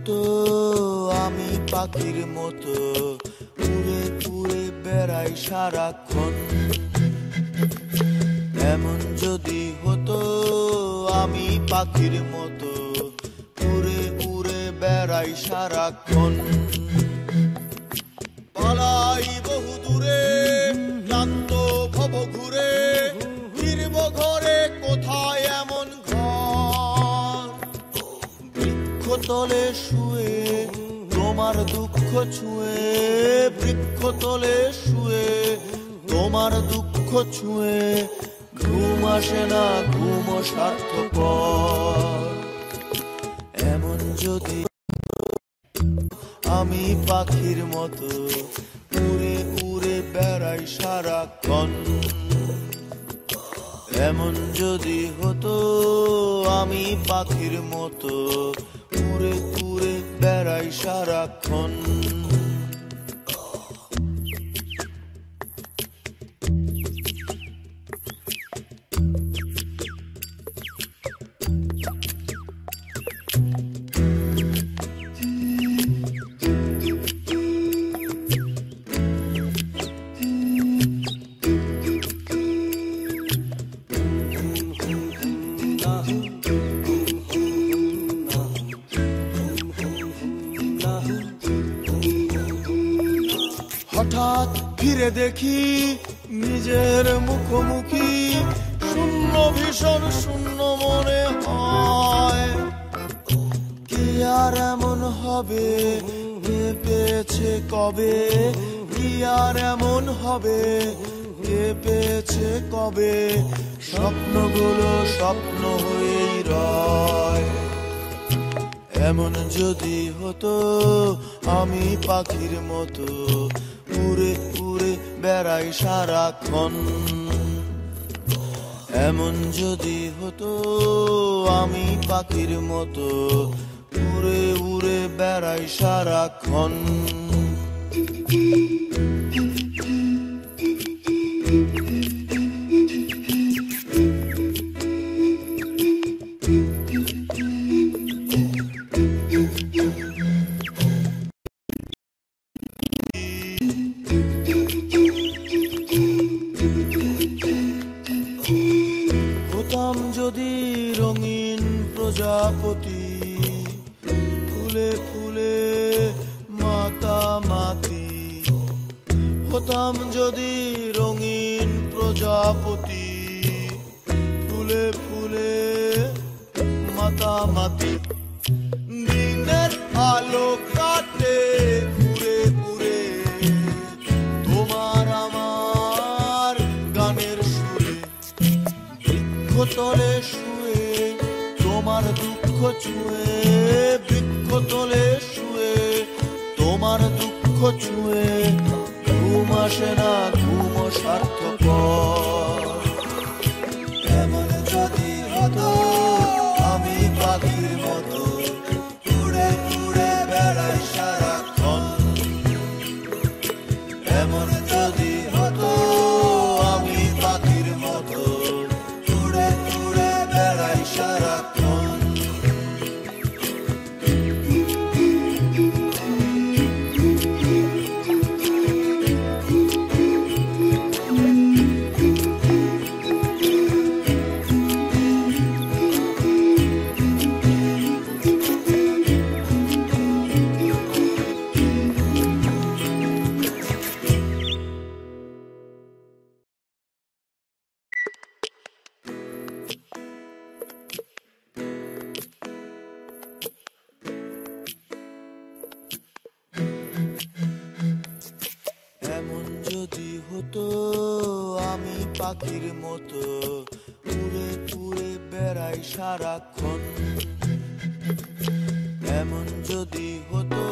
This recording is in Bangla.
হতো আমি পাখির মতো উড়ে উড়ে বেড়াই সারাক্ষণ, এমন যদি হতো আমি পাখির মতো উড়ে উড়ে বেড়াই সারাক্ষণ। পালাই বহু দূরে ক্লান্ত ভব ঘুরে, ফিরব ঘরে কোথায় এমন ঘর, বৃক্ষতলে শুয়ে তোমার দুঃখ ছুঁয়ে, বৃক্ষতলে শুয়ে তোমার দুঃখ ছুঁয়ে, ঘুম আসে না ঘুম স্বার্থপর, এমন যদি আমি পাখির মতো উড়ে উড়ে বেড়াই সারাক্ষণ, এমন যদি হতো আমি পাখির মতো উড়ে উড়ে বেড়াই সারাক্ষণ। হঠাৎ ফিরে দেখি নিজের মুখোমুখি, শূন্য ভীষণ শূন্য মনে হয়, কি আর এমন হবে কে পেয়েছে কবে, কি আর এমন হবে কে পেয়েছে কবে, স্বপ্নগুলো স্বপ্ন হয়েই রয়, এমন যদি হতো আমি পাখির মতো উড়ে উড়ে বেড়াই সারাক্ষণ, এমন যদি হতো আমি পাখির মতো উড়ে উড়ে বেড়াই সারাক্ষণ। হতাম যদি রঙিন প্রজাপতি, ফুলে ফুলে মাতামাতি, হতাম যদি রঙিন প্রজাপতি, ফুলে ফুলে মাতামাতি, দিনের আলো কাটে ঘুরে ঘুরে তোমার আমার গানের সুরে, বৃক্ষতলে শুয়ে তোমার দুঃখ ছুঁয়ে, বৃক্ষতলে শুয়ে তোমার দুঃখ ছুঁয়ে, ঘুম আসে না ঘুম স্বার্থপর, এমন যদি হতো আমি পাখির মতো উড়ে উড়ে বেড়াই সারাক্ষণ, এমন যদি হতো আমি পাখির মতো উড়ে উড়ে বেড়াই সারাক্ষণ। এমন যদি হতো আমি পাখির মতো উড়ে উড়ে বেড়াই সারাক্ষণ, এমন যদি হতো